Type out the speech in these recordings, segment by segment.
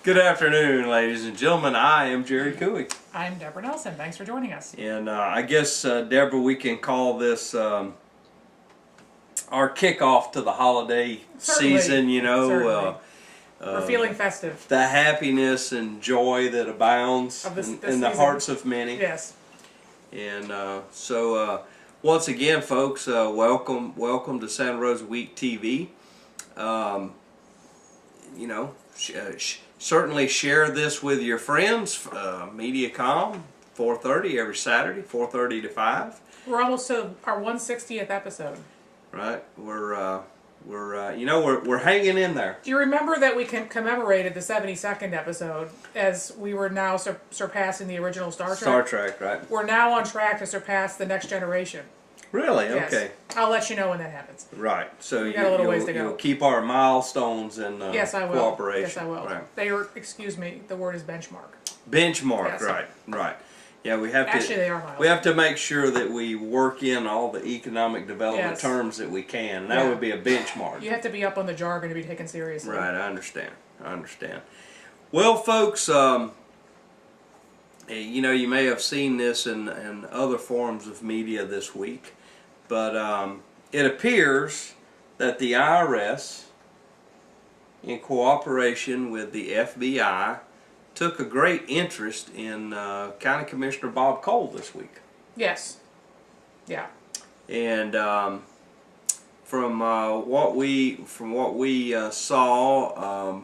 Good afternoon, ladies and gentlemen. I am Jerry Cooey. I'm Deborah Nelson. Thanks for joining us. And I guess, Deborah, we can call this our kickoff to the holiday season, you know. We're feeling festive. The happiness and joy that abounds in the hearts of many. Yes. And once again, folks, welcome to Santa Rosa Week TV. Certainly share this with your friends. MediaCom, 4:30 every Saturday, 4:30 to 5. We're almost to our 160th episode. Right, we're hanging in there. Do you remember that we commemorated the 72nd episode as we were now surpassing the original Star Trek? Star Trek, right? We're now on track to surpass The Next Generation. Really? Yes. Okay. I'll let you know when that happens. Right. So we got a little ways to go. You'll keep our milestones in yes, I will. cooperation. Yes, I will. Right. They are. Excuse me. The word is benchmark. Benchmark. Yes. Right. Yeah, we have Actually, to. they are milestones. We have to make sure that we work in all the economic development terms that we can. And that would be a benchmark. You have to be up on the jargon to be taken seriously. Right. I understand. Well, folks. You may have seen this in other forms of media this week. But it appears that the IRS, in cooperation with the FBI, took a great interest in County Commissioner Bob Cole this week. Yes. Yeah. And from what we saw,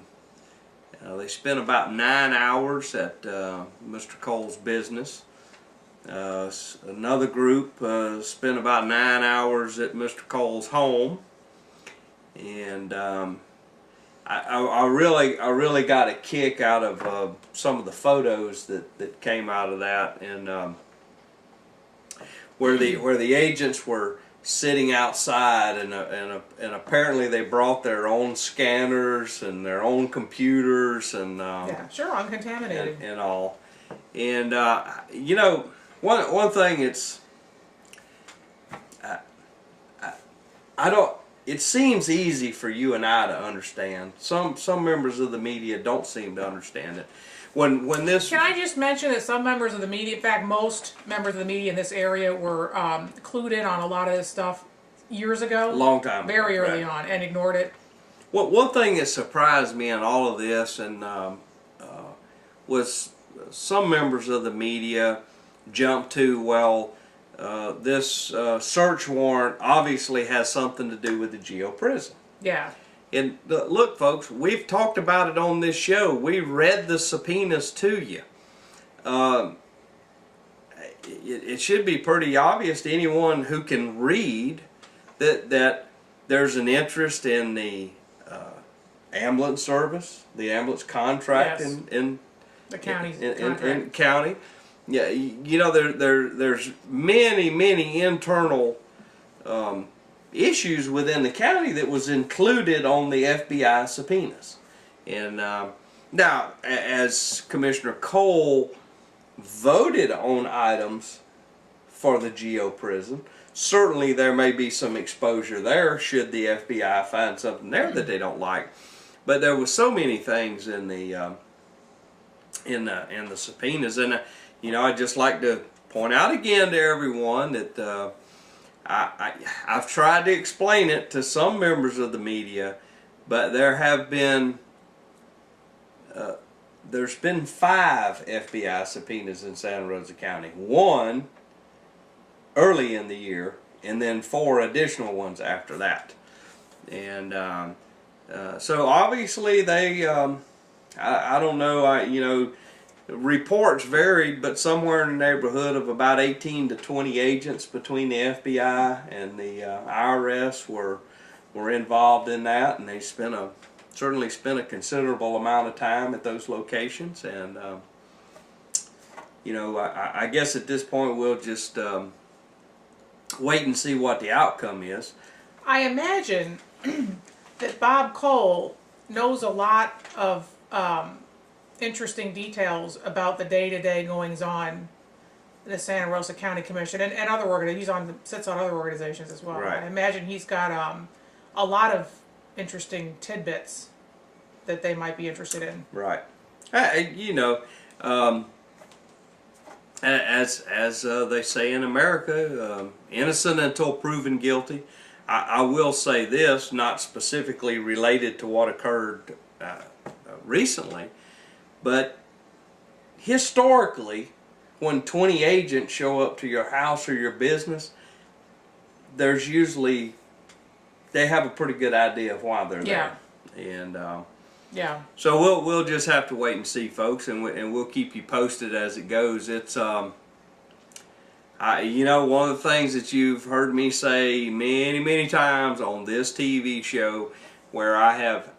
they spent about 9 hours at Mr. Cole's business. Another group spent about 9 hours at Mr. Cole's home, and I really got a kick out of some of the photos that came out of that, and where the agents were sitting outside, and apparently they brought their own scanners and their own computers and yeah, sure, uncontaminated and all, and One thing it seems easy for you and I to understand. Some members of the media don't seem to understand it. When this Can I just mention that some members of the media, in fact most members of the media in this area were clued in on a lot of this stuff years ago. A long time ago. Very early on, and ignored it. Well, one thing that surprised me in all of this was some members of the media jump to, this search warrant obviously has something to do with the Geo prison. Yeah. And look, folks, we've talked about it on this show. We read the subpoenas to you. It should be pretty obvious to anyone who can read that there's an interest in the ambulance service, the ambulance contract in the county's in county. Yeah, there's many internal issues within the county that was included on the FBI subpoenas. And now, as Commissioner Cole voted on items for the Geo prison, certainly there may be some exposure there should the FBI find something there that they don't like. But there was so many things in the subpoenas, and I'd just like to point out again to everyone that I've tried to explain it to some members of the media, but there's been 5 FBI subpoenas in Santa Rosa County. 1 early in the year, and then 4 additional ones after that. And so obviously they, I don't know, reports varied, but somewhere in the neighborhood of about 18 to 20 agents between the FBI and the IRS were involved in that, and they certainly spent a considerable amount of time at those locations. And I guess at this point we'll just wait and see what the outcome is. I imagine that Bob Cole knows a lot of interesting details about the day-to-day goings-on in the Santa Rosa County Commission and other organizations. He sits on other organizations as well. Right. I imagine he's got a lot of interesting tidbits that they might be interested in. Right. You know, as they say in America, innocent until proven guilty. I will say this, not specifically related to what occurred recently, but historically, when 20 agents show up to your house or your business, there's usually, they have a pretty good idea of why they're there. And Yeah. so we'll just have to wait and see, folks, and we'll keep you posted as it goes. It's you know, one of the things that you've heard me say many times on this TV show, where I have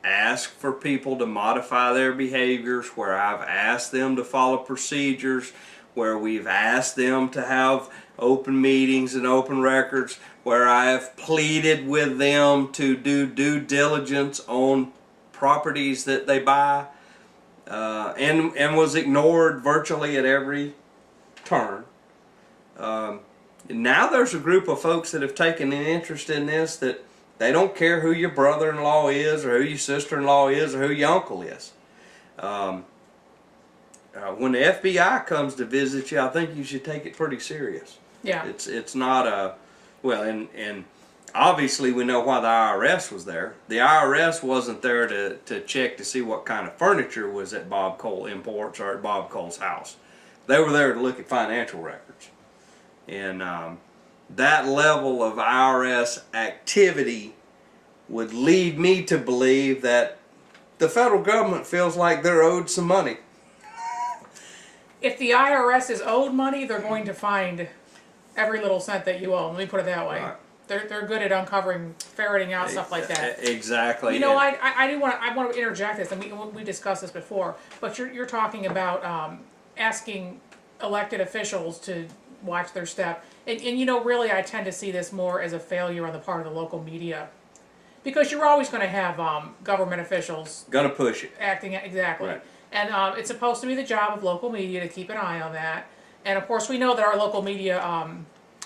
asked for people to modify their behaviors, where I've asked them to follow procedures, where we've asked them to have open meetings and open records, where I have pleaded with them to do due diligence on properties that they buy, and was ignored virtually at every turn. Now there's a group of folks that have taken an interest in this, that they don't care who your brother-in-law is, or who your sister-in-law is, or who your uncle is. When the FBI comes to visit you, I think you should take it pretty serious. Yeah. It's not a, well, and obviously we know why the IRS was there. The IRS wasn't there to check to see what kind of furniture was at Bob Cole Imports or at Bob Cole's house. They were there to look at financial records. And that level of IRS activity would lead me to believe that the federal government feels like they're owed some money. If the IRS is owed money, they're going to find every little cent that you owe. Let me put it that way. Right. They're good at uncovering, ferreting out stuff like that. Exactly. You know, I want to interject this, and we discussed this before. But you're talking about asking elected officials to watch their step, and you know, really, I tend to see this more as a failure on the part of the local media, because you're always going to have government officials gonna push it. acting exactly. Right. And it's supposed to be the job of local media to keep an eye on that. And of course, we know that our local media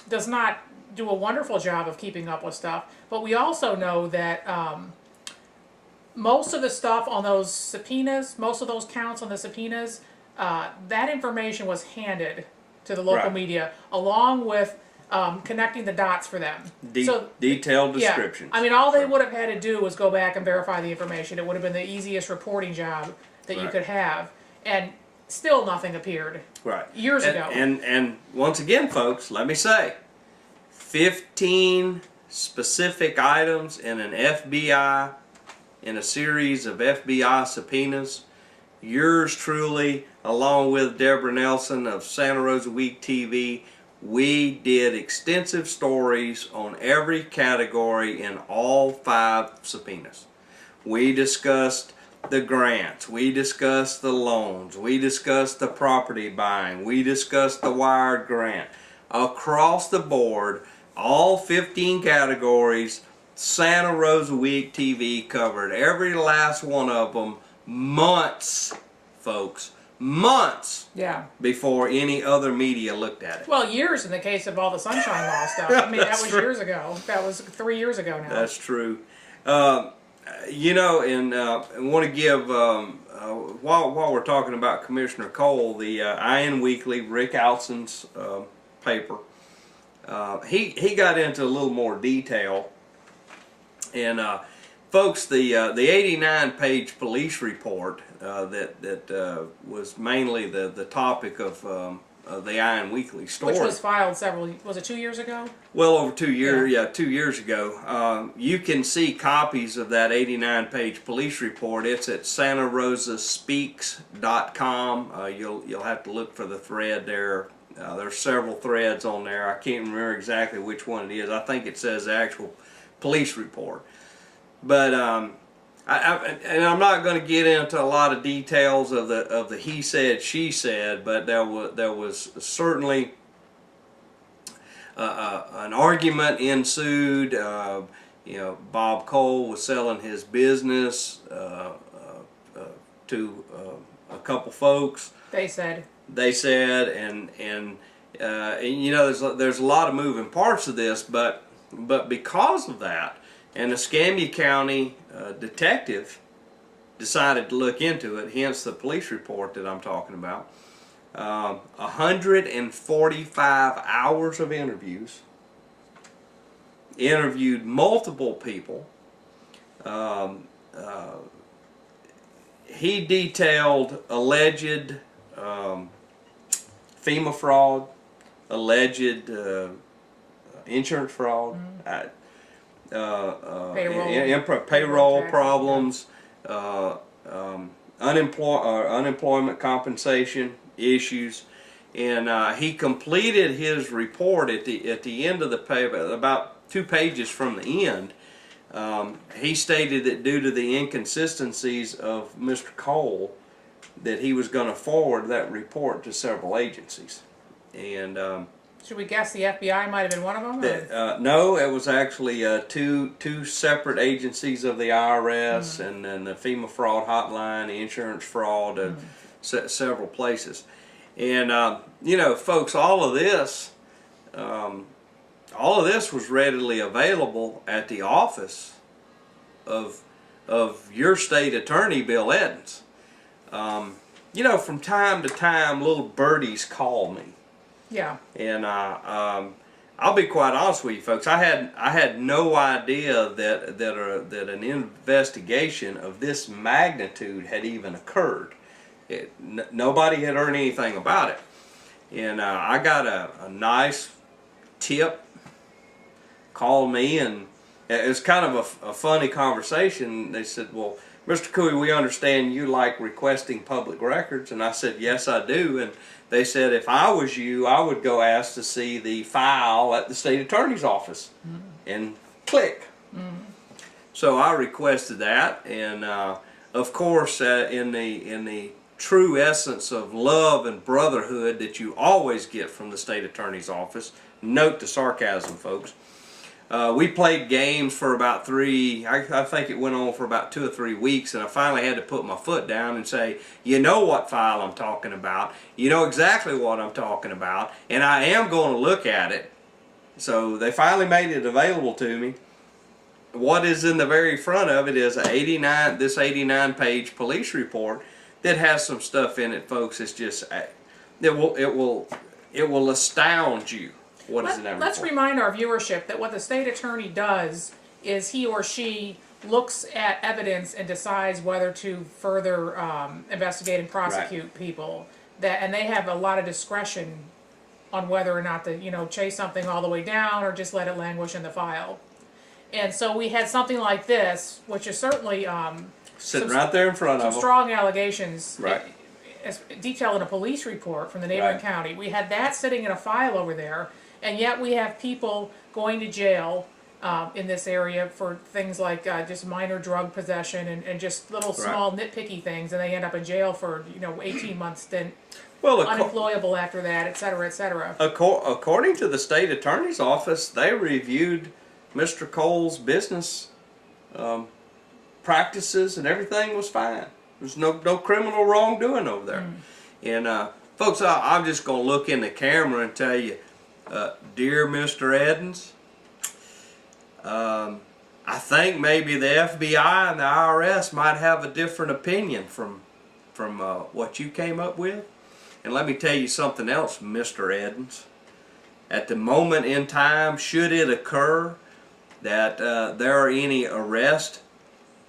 does not do a wonderful job of keeping up with stuff. But we also know that most of the stuff on those subpoenas, most of those counts on the subpoenas, that information was handed to the local Right. media, along with connecting the dots for them. Detailed descriptions. Yeah. I mean, all they would have had to do was go back and verify the information. It would have been the easiest reporting job that you Right. could have. And still nothing appeared. Right. Years ago. And once again, folks, let me say, 15 specific items in an FBI, in a series of FBI subpoenas. Yours truly, along with Deborah Nelson of Santa Rosa Week TV, we did extensive stories on every category in all 5 subpoenas. We discussed the grants, we discussed the loans, we discussed the property buying, we discussed the wired grant. Across the board, all 15 categories, Santa Rosa Week TV covered every last one of them, months, folks, months Yeah. before any other media looked at it. Well, years in the case of all the Sunshine Law stuff. I mean, that That's was true. years ago. That was 3 years ago now. That's true. You know, and I want to give, while we're talking about Commissioner Cole, the Iron Weekly, Rick Alson's paper, he got into a little more detail. And folks, the 89-page police report that was mainly the topic of the Iron Weekly story, Which was filed was it 2 years ago? well over 2 years, 2 years ago. You can see copies of that 89-page police report. It's at santarosaspeaks.com. You'll have to look for the thread there. There's several threads on there. I can't remember exactly which one it is. I think it says the actual police report. But and I'm not going to get into a lot of details of the he said she said, but there was certainly an argument ensued. You know, Bob Cole was selling his business to a couple folks. They said. They said, and you know, there's a lot of moving parts of this, but because of that, and the Escambia County detective decided to look into it, hence the police report that I'm talking about. 145 hours of interviews, interviewed multiple people. He detailed alleged FEMA fraud, alleged insurance fraud, payroll problems, unemployment compensation issues, and he completed his report at the end of the page, about 2 pages from the end. He stated that due to the inconsistencies of Mr. Cole, that he was going to forward that report to several agencies. And should we guess the FBI might have been one of them? no, it was actually two separate agencies of the IRS, and then the FEMA fraud hotline, the insurance fraud, several places. And you know, folks, all of this was readily available at the office of your state attorney, Bill Edens. You know, from time to time, little birdies call me. Yeah. And I'll be quite honest with you, folks. I had no idea that an investigation of this magnitude had even occurred. Nobody had heard anything about it. And I got a nice tip, called me, and it was kind of a funny conversation. They said, well, Mr. Cooey, we understand you like requesting public records. And I said, yes, I do. And they said, if I was you, I would go ask to see the file at the state attorney's office. And click. So I requested that, and of course, in the true essence of love and brotherhood that you always get from the state attorney's office, note the sarcasm, folks. We played games for about I think it went on for about 2 or 3 weeks, and I finally had to put my foot down and say, you know what file I'm talking about, you know exactly what I'm talking about, and I am going to look at it. So they finally made it available to me. What is in the very front of it is this 89-page police report that has some stuff in it, folks. It's just, it will astound you. Let's remind our viewership that what the state attorney does is he or she looks at evidence and decides whether to further investigate and prosecute people. And they have a lot of discretion on whether or not to, chase something all the way down or just let it languish in the file. And so we had something like this, which is certainly sitting right there in front of them. Strong allegations. Right. As detailed in a police report from the neighboring county. We had that sitting in a file over there. And yet we have people going to jail in this area for things like just minor drug possession and just little small nitpicky things, and they end up in jail for 18 months stint, unemployable after that, et cetera, et cetera. According to the state attorney's office, they reviewed Mr. Cole's business practices, and everything was fine. There's no criminal wrongdoing over there. And folks, I'm just going to look in the camera and tell you, dear Mr. Edens, I think maybe the FBI and the IRS might have a different opinion from what you came up with. And let me tell you something else, Mr. Edens. At the moment in time, should it occur that there are any arrests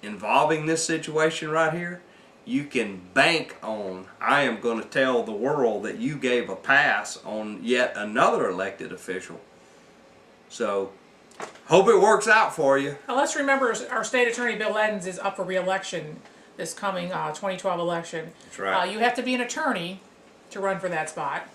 involving this situation right here, you can bank on, I am going to tell the world that you gave a pass on yet another elected official. So, hope it works out for you. Now let's remember our state attorney, Bill Edens, is up for re-election this coming 2012 election. That's right. You have to be an attorney to run for that spot.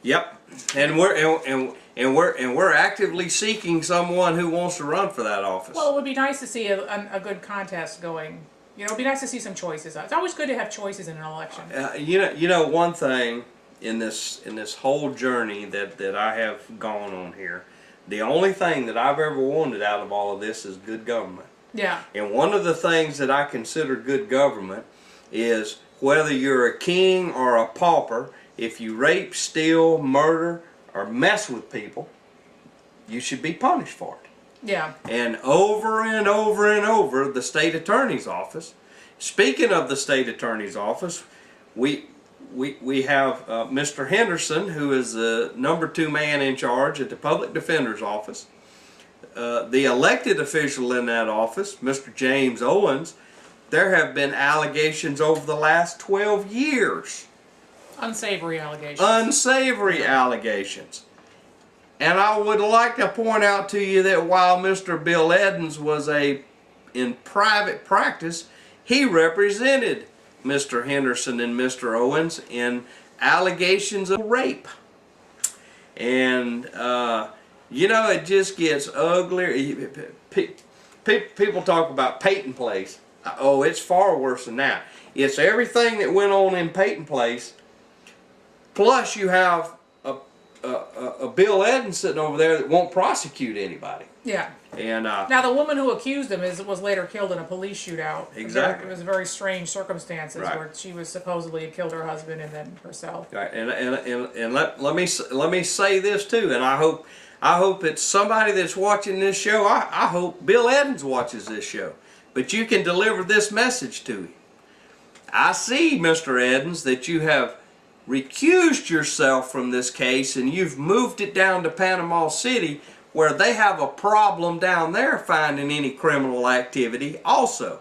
Yep, and we're actively seeking someone who wants to run for that office. Well, it would be nice to see a good contest going. It'd be nice to see some choices. It's always good to have choices in an election. You know one thing in this whole journey that I have gone on here, the only thing that I've ever wanted out of all of this is good government. Yeah. And one of the things that I consider good government is whether you're a king or a pauper, if you rape, steal, murder, or mess with people, you should be punished for it. Yeah. And over, the state attorney's office. Speaking of the state attorney's office, we have Mr. Henderson, who is the number 2 man in charge at the public defender's office. The elected official in that office, Mr. James Owens, there have been allegations over the last 12 years. Unsavory allegations. Unsavory allegations. And I would like to point out to you that while Mr. Bill Edens was in private practice, he represented Mr. Henderson and Mr. Owens in allegations of rape. And, you know, it just gets uglier. People talk about Peyton Place. Oh, it's far worse than that. It's everything that went on in Peyton Place, plus you have a Bill Edens sitting over there that won't prosecute anybody. Yeah. And now the woman who accused him was later killed in a police shootout. Exactly. It was very strange circumstances Right. where she was supposedly killed her husband and then herself. right, and let me say this too, and I hope it's somebody that's watching this show. I hope Bill Edens watches this show, but you can deliver this message to him. I see, Mr. Edens, that you have recused yourself from this case and you've moved it down to Panama City, where they have a problem down there finding any criminal activity also.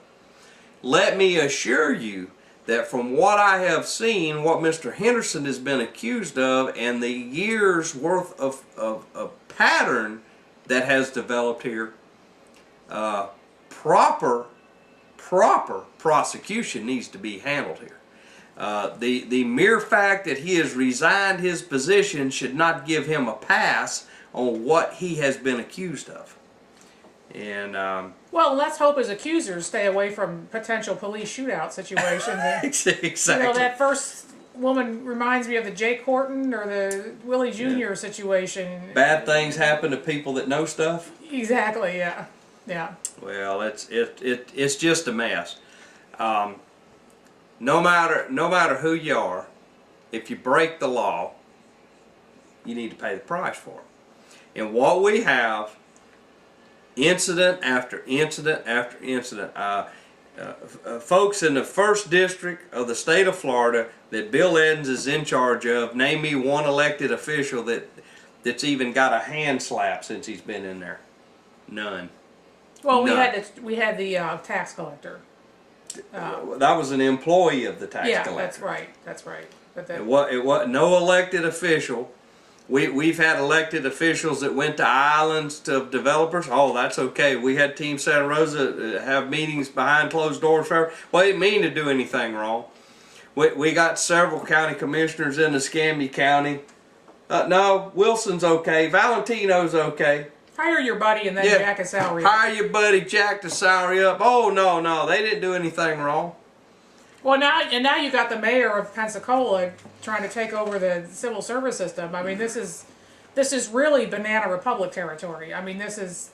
Let me assure you that from what I have seen, what Mr. Henderson has been accused of, and the years worth of pattern that has developed here, proper prosecution needs to be handled here. The mere fact that he has resigned his position should not give him a pass on what he has been accused of. And well, let's hope his accusers stay away from potential police shootout situations. exactly. You know, that first woman reminds me of the Jay Horton or the Willie Jr. situation. Bad things happen to people that know stuff. Exactly. Yeah. Yeah. Well, it's just a mess. No matter who you are, if you break the law, you need to pay the price for it. And what we have, incident after incident after incident, folks in the 1st District of the state of Florida that Bill Edens is in charge of, name me one elected official that's even got a hand slap since he's been in there. None. Well, None. we had the tax collector. That was an employee of the tax collector. Yeah, that's right. But that, It was no elected official. We've had elected officials that went to islands to developers. Oh, that's okay. We had Team Santa Rosa have meetings behind closed doors forever. Well, they didn't mean to do anything wrong. We got several county commissioners in Escambia County. No, Wilson's okay. Valentino's okay. hire your buddy and then jack his salary up. Hire your buddy, jack the salary up. Oh, no, they didn't do anything wrong. Well, now you got the mayor of Pensacola trying to take over the civil service system. I mean, this is really banana republic territory. I mean, this is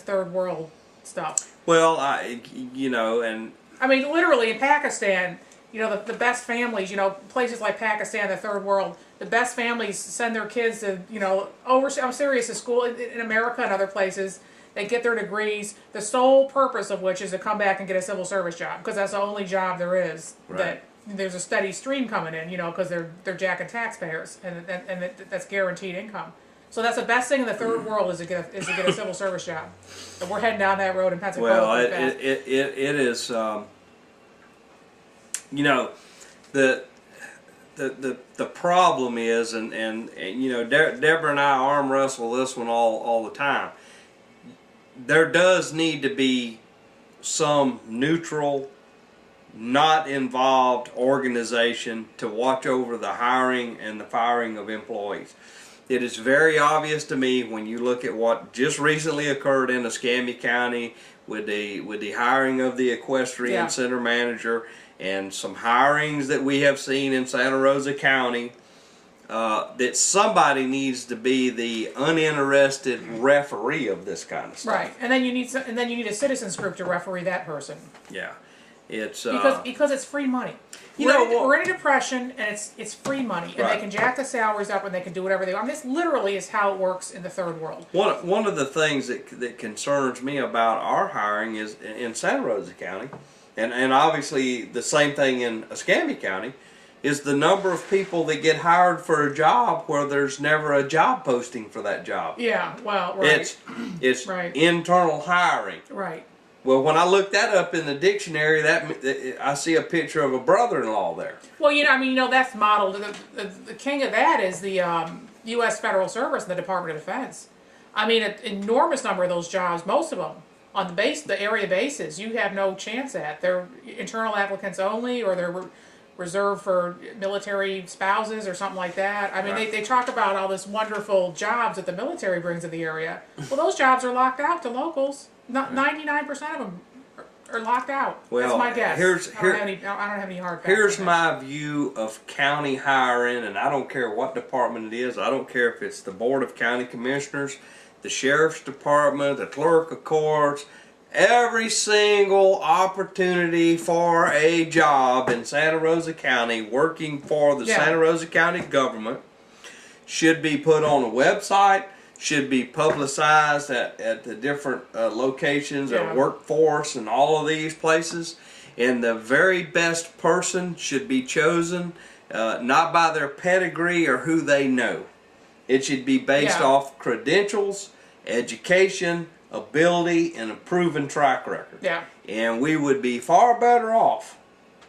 third world stuff. Well, and I mean, literally in Pakistan, the best families, places like Pakistan, the third world, the best families send their kids to, I'm serious, to school in America and other places. They get their degrees, the sole purpose of which is to come back and get a civil service job, because that's the only job there is. Right. That there's a steady stream coming in, because they're jacking taxpayers, and that's guaranteed income. So that's the best thing in the third world is to get a civil service job. And we're heading down that road in Pensacola. Well, it is. The problem is, and Deborah and I arm wrestle this one all the time. There does need to be some neutral, not involved organization to watch over the hiring and the firing of employees. It is very obvious to me when you look at what just recently occurred in Escambia County with the hiring of the equestrian center manager and some hirings that we have seen in Santa Rosa County, that somebody needs to be the uninterested referee of this kind of stuff. Right, and then you need a citizens group to referee that person. Yeah, It's because it's free money. You know what? We're in a depression, and it's free money, and Right. they can jack the salaries up, and they can do whatever they want. I mean, this literally is how it works in the third world. one of the things that concerns me about our hiring is in Santa Rosa County, and obviously the same thing in Escambia County, is the number of people that get hired for a job where there's never a job posting for that job. Yeah, well, right. It's Right. internal hiring. Right. Well, when I look that up in the dictionary, that I see a picture of a brother-in-law there. Well, that's modeled. The king of that is the U.S. Federal Service and the Department of Defense. I mean, an enormous number of those jobs, most of them, on the area bases, you have no chance at. They're internal applicants only, or they're reserved for military spouses or something like that. I mean, Right. they talk about all this wonderful jobs that the military brings to the area. Well, those jobs are locked out to locals. Not 99% of them are locked out. Well, that's my guess. I don't have any hard facts. Here's on that. my view of county hiring, and I don't care what department it is. I don't care if it's the Board of County Commissioners, the Sheriff's Department, the Clerk of Courts. Every single opportunity for a job in Santa Rosa County working for the Yeah. Santa Rosa County government should be put on a website, should be publicized at the different locations, Yeah. at workforce and all of these places. And the very best person should be chosen not by their pedigree or who they know. It should be based Yeah. off credentials, education, ability, and a proven track record. Yeah. And we would be far better off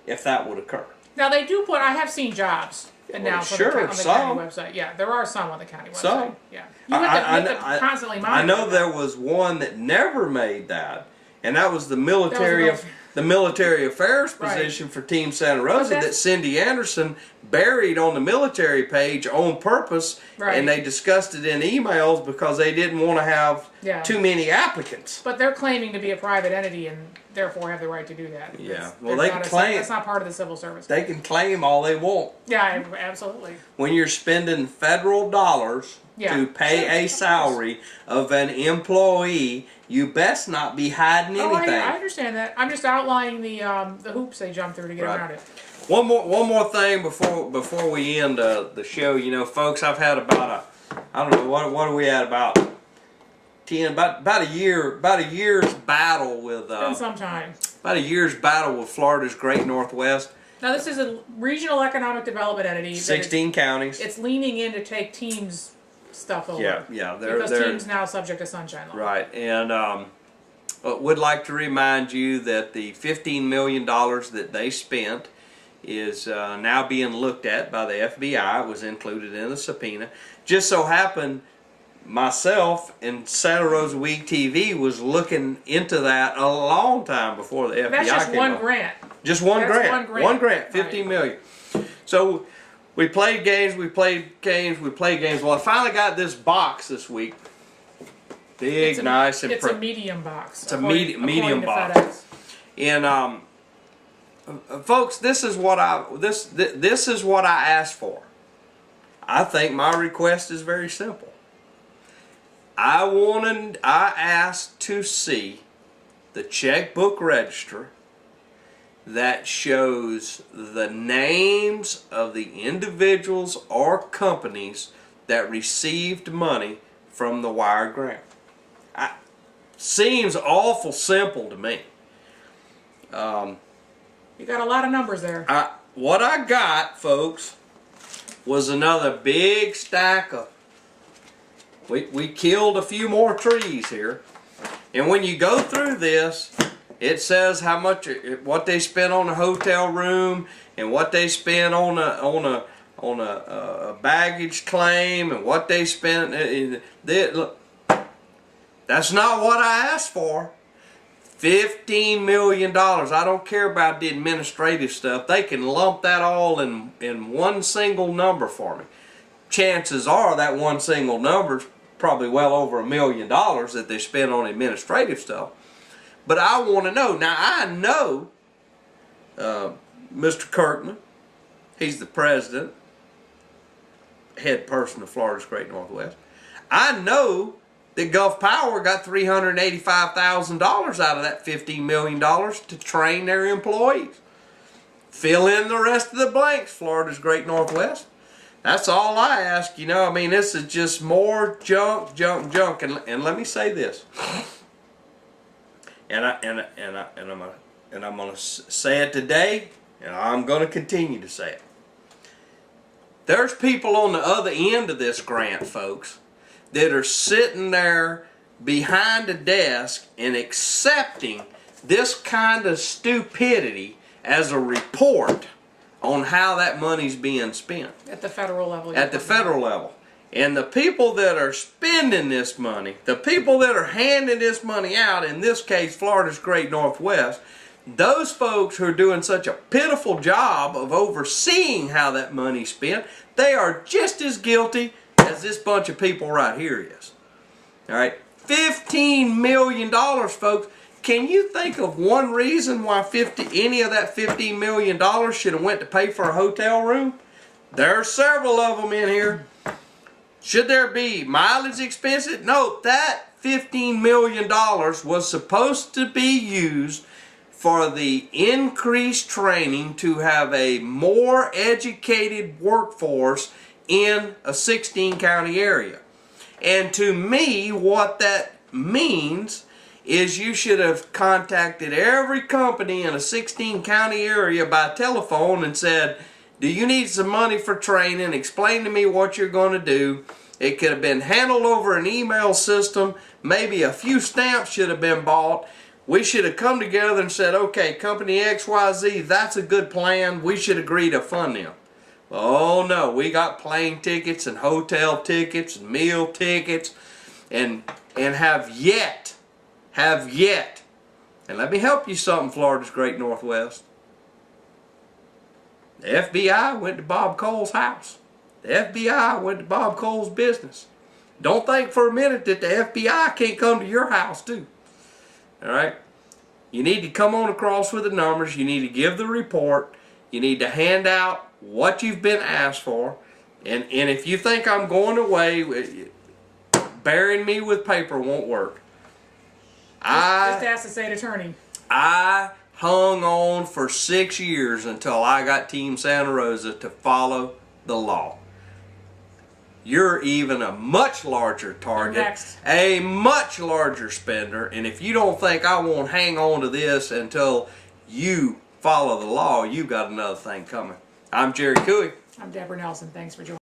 if that would occur. Now they do put. I have seen jobs announced Sure, on the some. county website. Yeah, there are some on the county website. Some. Yeah, you have to constantly monitor. I know that. there was one that never made that, and that was the military That was the military affairs Right. position for Team Santa Rosa that's- that Cindy Anderson buried on the military page on purpose, Right. and they discussed it in emails because they didn't want to have Yeah. too many applicants. But they're claiming to be a private entity and therefore have the right to do that. Yeah. It's- Well, there's they not claim- that's not part of the civil service. They can claim all they want. Yeah, absolutely. When you're spending federal dollars Yeah. to pay a salary of an employee, you best not be hiding Oh, anything. I understand that. I'm just outlining the hoops they jump through to get Right. around it. One more thing before we end the show. You know, folks, I've had about I don't know what are we at about about a year's battle with Been some time. about a year's battle with Florida's Great Northwest. Now this is a regional economic development entity. that 16 counties. It's leaning in to take Teams stuff over. Yeah, Because Teams now subject to sunshine law. right, and would like to remind you that the $15 million that they spent is now being looked at by the FBI. It was included in the subpoena. Just so happened, myself and Santa Rosa Week TV was looking into that a long time before the FBI That's just came one on. grant. Just one That's grant. one grant. One grant, Right. $15 million. So we played games, we played games. Well, I finally got this box this week. Big, nice, and It's a medium box. It's a according medium to box. FedEx. And folks, this is what this is what I asked for. I think my request is very simple. I asked to see the checkbook register that shows the names of the individuals or companies that received money from the wire grant. Seems awful simple to me. You got a lot of numbers there. What I got, folks, was another big stack of. We killed a few more trees here, and when you go through this, it says how much, what they spent on a hotel room, and what they spent on a baggage claim, and what they spent. Look, that's not what I asked for. $15 million. I don't care about the administrative stuff. They can lump that all in one single number for me. Chances are that one single number is probably well over $1 million that they spent on administrative stuff. But I want to know. Now I know Mr. Kirkman. He's the president, head person of Florida's Great Northwest. I know that Gulf Power got $385,000 out of that $15 million to train their employees. Fill in the rest of the blanks, Florida's Great Northwest. That's all I ask, you know. I mean, this is just more junk. And let me say this. And I'm gonna say it today, and I'm gonna continue to say it. There's people on the other end of this grant, folks, that are sitting there behind a desk and accepting this kind of stupidity as a report on how that money's being spent. At the federal level. At the federal level. And the people that are spending this money, the people that are handing this money out, in this case Florida's Great Northwest, those folks who are doing such a pitiful job of overseeing how that money's spent, they are just as guilty as this bunch of people right here is. All right, $15 million, folks. Can you think of one reason why any of that $15 million should have went to pay for a hotel room? There are several of them in here. Should there be mileage expenses? No, that $15 million was supposed to be used for the increased training to have a more educated workforce in a 16-county area. And to me, what that means is you should have contacted every company in a 16-county area by telephone and said, do you need some money for training? Explain to me what you're going to do. It could have been handled over an email system. Maybe a few stamps should have been bought. We should have come together and said, okay, company XYZ, that's a good plan. We should agree to fund them. Oh no, we got plane tickets and hotel tickets and meal tickets and have yet, and let me help you something, Florida's Great Northwest. The FBI went to Bob Cole's house. The FBI went to Bob Cole's business. Don't think for a minute that the FBI can't come to your house too. Alright? You need to come on across with the numbers. You need to give the report. You need to hand out what you've been asked for. And if you think I'm going away, burying me with paper won't work. Just ask the state attorney. I hung on for 6 years until I got Team Santa Rosa to follow the law. You're even a much larger target, a much larger spender, and if you don't think I won't hang on to this until you follow the law, you got another thing coming. I'm Jerry Cooey. I'm Deborah Nelson. Thanks for joining.